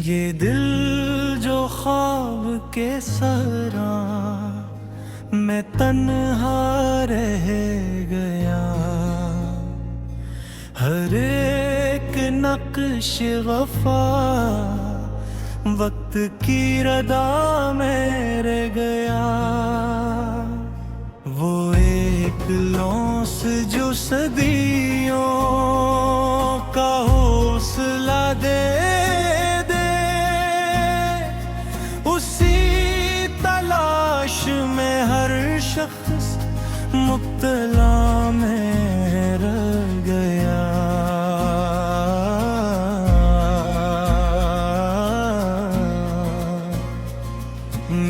ये दिल जो ख्वाब के सरा मैं तन्हा रह गया। हर एक नक्श वफा वक्त की रदा में रह गया। वो एक लौंस जो सदियों का हौसला दे दे, उसी तलाश में हर शख्स मुब्तला में रह गया।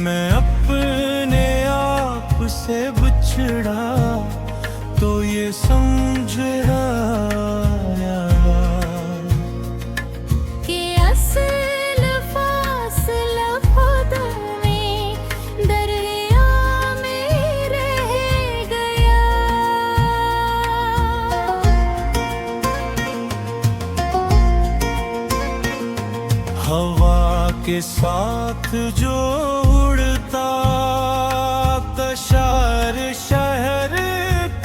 मैं अपने आप से बिछड़ा तो ये समझ आया कि असल फासला खुद में दरिया में रह गया। हवा के साथ जो उड़ता तशार शहर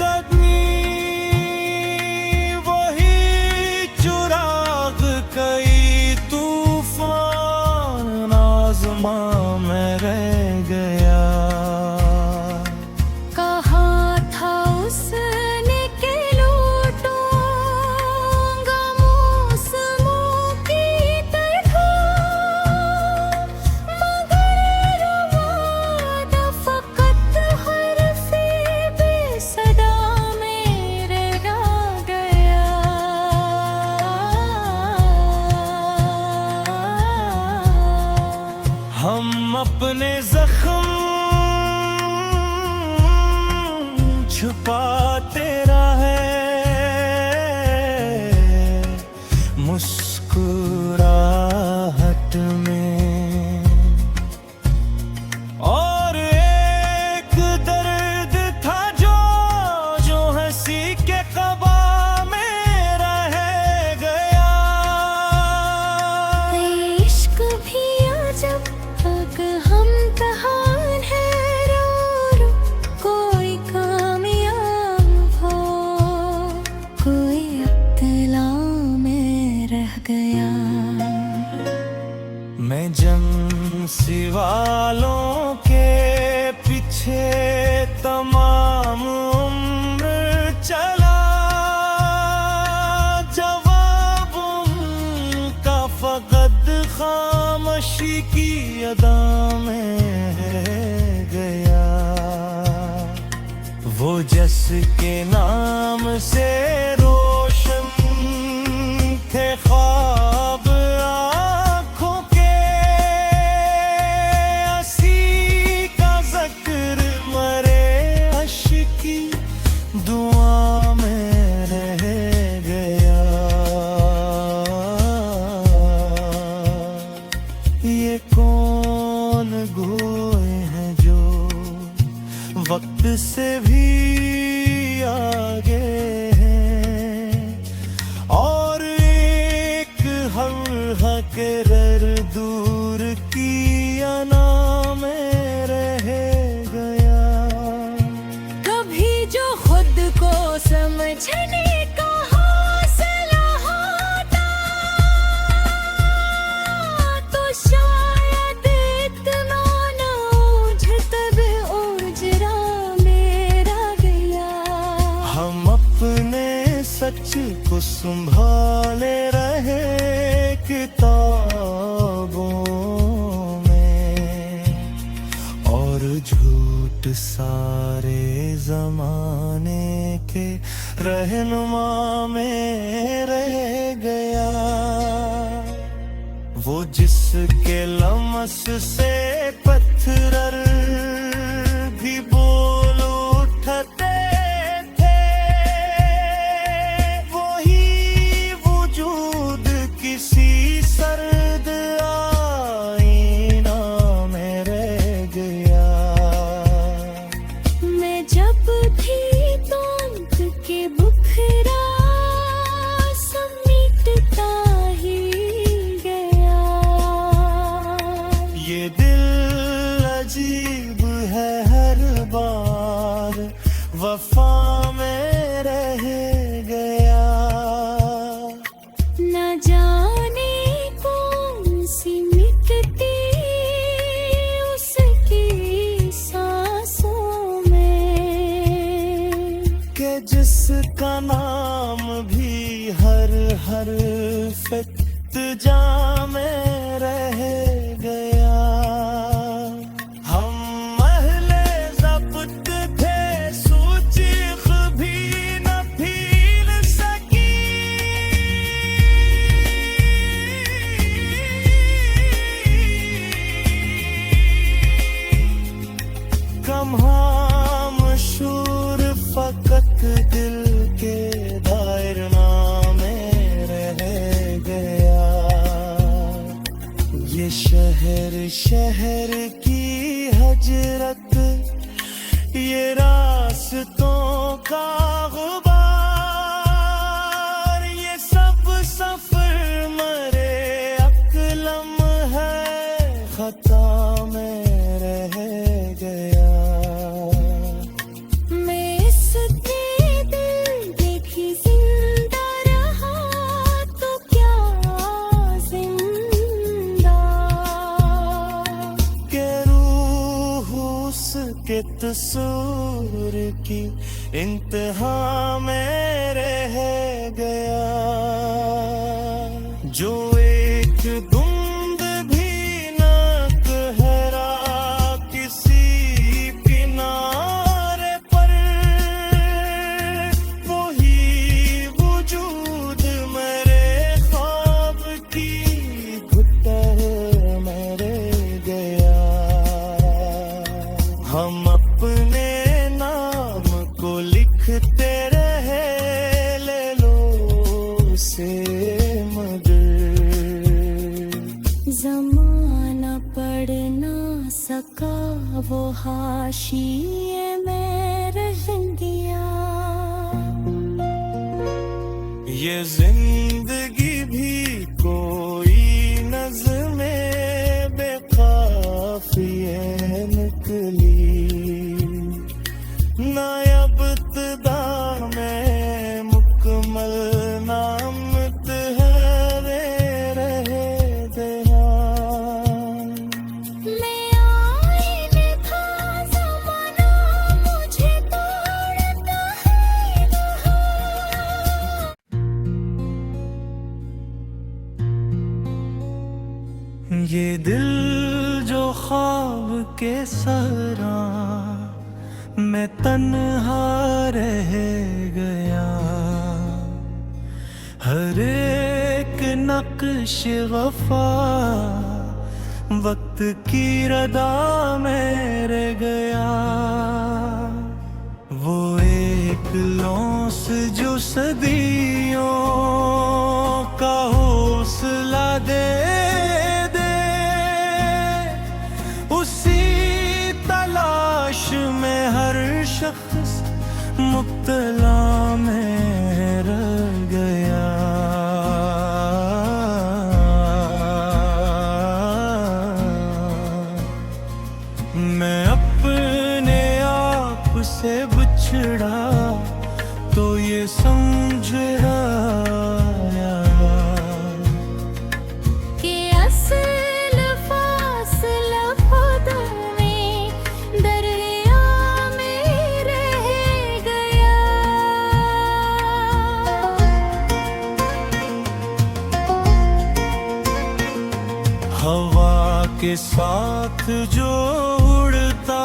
कदमी, वही चुराग कई तूफान आज़मां में रह गया। कहा था उसने के लूटूंगा मौसमों की तरह, मगर वादा फकत हर्फ़े बेसदा में रह गया। हम अपने जख्म छुपाते रहे मुस्कुराहट में, और एक दर्द था जो हंसी के क़बा में रह गया। इश्क भी अजब अग हम तहान है, रो रो कोई कामयाब हो, कोई इब्तिला में रह गया। मैं जंसी वालों के पीछे तमाम उम्र चला, जवाब उनका फकत खामोशी की अदा में रह गया। वो जिसके नाम से रोशन थे ख्वाब आँखों के, हंसी का ज़िक्र मरे अश्की दुआ में रह गया। ये कौन गोए हैं जो वक्त से भी आगे हैं, और एक के रर दूर की अना में रह गया। कभी जो खुद को समझने का हौसला होता, तो शायद इतना न उलझता भी उलझा मेरा गया। हम अपने सच को संभाले रहे किताबों में, और झूठ सारे जमाने के रहनुमा में रह गया। वो जिसके लमस से पत्थर भी बोल उठते थे, वही वजूद किसी सर्द आईना में रह गया। मैं जब भी तोंद के बुखरा समेटता ही गया। हर फिजा में रह गया। हम महले ज़ब्त थे, सूचीख भी न भील सकी। कम मशहूर फकत दिल के दायरा में रह गया। ये शहर शहर की हजरत, ये रास्तों का गुबार, ये सब सफर मरे अकलम है, खता में रह गया। के तसूर की इंतहा में रह गया। जो एक धुंध भी न गहरा किसी किनारे पर, वही वजूद मेरे ख्वाब की घुटन में रह गया। हम अपने नाम को लिखते रहे, ले लो से मगर ज़माना पढ़ ना सका, वो हाशिए में रह गया। ये जिंदगी भी कोई नज़्मे बेकाफिए निकली। नायब इब्तिदा में मुकम्मल नामत है रे रहे दयान। मैं आईने था ज़माना, मुझे तोड़ता है यहाँ। ये दिल जो ख्वाब के सहरा मैं तन्हा रह गया। हर एक नक्श वफा वक्त की रदा में रह गया। वो एक लौस जो सदियों का हौसला दे दे, उसी तलाश में हर शख्स मुब्तला में रह गया। मैं अपने आप से बिछड़ा तो ये समझ आया कि असल फासला खुद में दरिया में रह गया। हवा के साथ जो उड़ता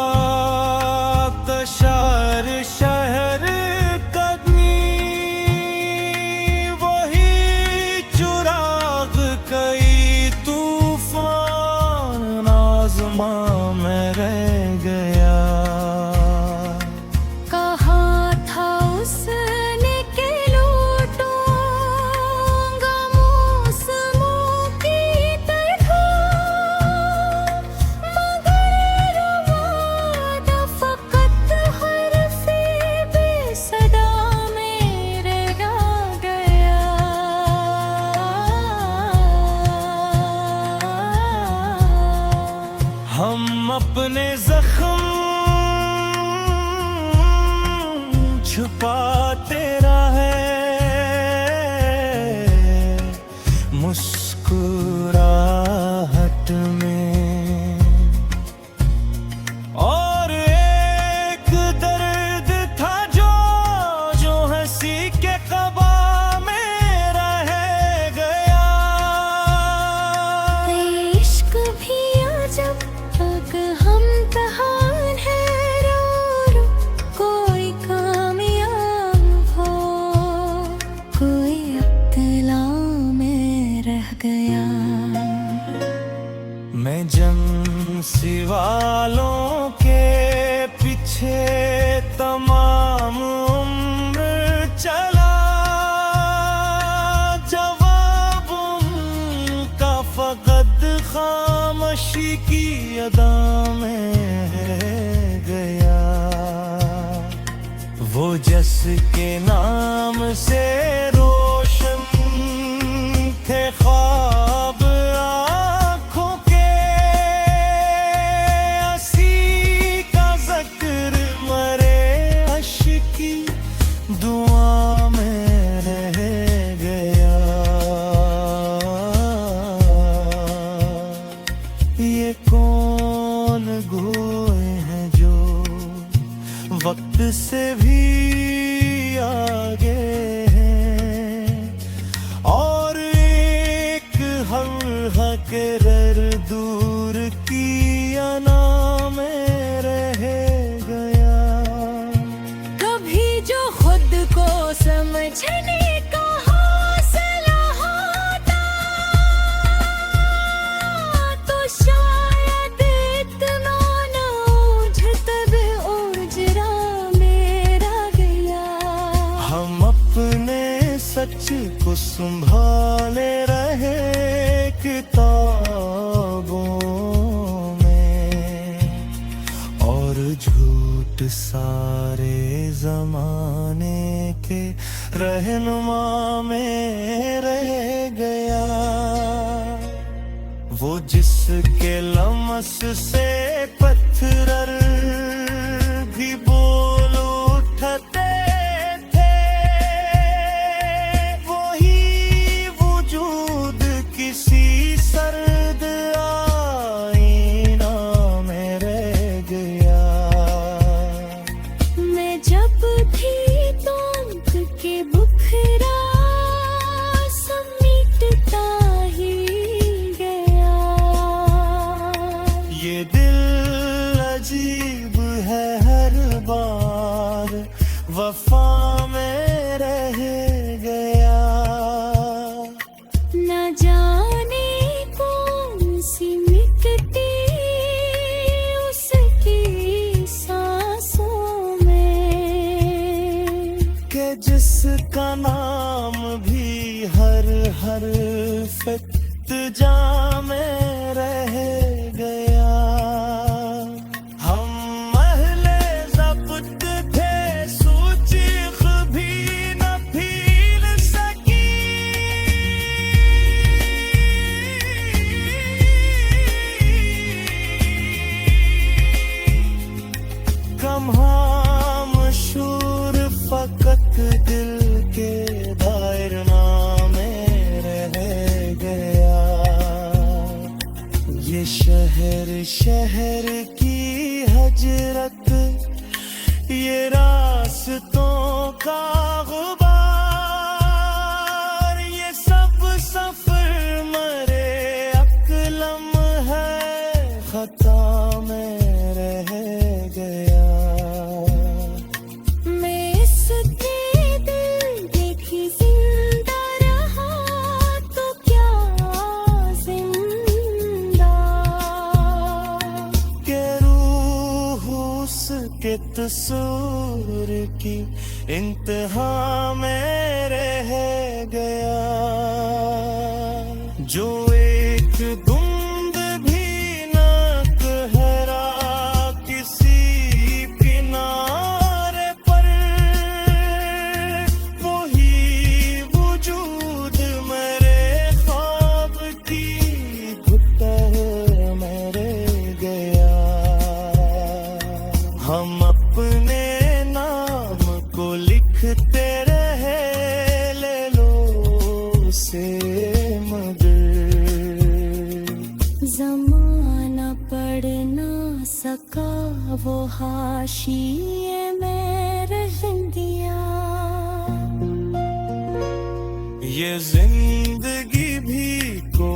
तशार शहर कदमी, वही चुराग कई तूफान आज़मा में रह गया। कहा था उसने के लूटूंगा मौसमों की तरह, मगर वादा फकत हरफ़े बेसदा में रह गया। हम अपने जख्म छुपाते रहे, मुस्कुराहट में, और एक दर्द था जो हंसी के क़बा में रह सिवालों के पीछे तमाम उम्र चला, जवाब उनका फकत खामोशी की अदा में गया। वो जिसके नाम से रोशन थे ख्वाब आँखों के, हंसी का जिक्र मरे अश्की दुआ में रह गया। ये कौन गोए हैं जो वक्त से भी आगे हैं, और एक हर दूर की अना में रह गया। कभी जो खुद को समझने का हौसला होता, तो शायद इतना न उलझता उजरा मेरा गया। हम अपने सच को संभाले रहे किताबों में, और झूठ सारे जमाने के रहनुमा में रह गया। वो जिसके लमस से पत्थर भी बोल उठते थे, वही वजूद किसी सर्द आईना में रह गया। मैं जब थी तोंक के बुखरा समेटता ही गया। ये दिल अजीब है हर बार वफा में रह गया। न जाने कौन सी मिटती उसकी सांसों में, कि जिसका नाम भी हर फित्जा में रह गया। हम अहले ज़ब्त थे, सूचीख भी न भील सकी, कम मशहूर फकत दिल के दायरा में रह गया। ये शहर की हजरत, ये रास्तों का गुबार, ये सब सफर मरे अकलम है खता में रह गया। मैं इसके दिल देखी जिंदा रहा तो क्या जिंदा, के रूह उसके तस्वीर की इंतहा में रह गया। जो एक धुंध भी न कहरा किसी किनारे पर, वही वजूद मेरे ख्वाब की घुटन में रह गया। हम अपने नाम को लिखते रहे ले लो से मगर, जमाना पढ़ ना सका वो हाशिए में रह गया। ये जिंदगी भी को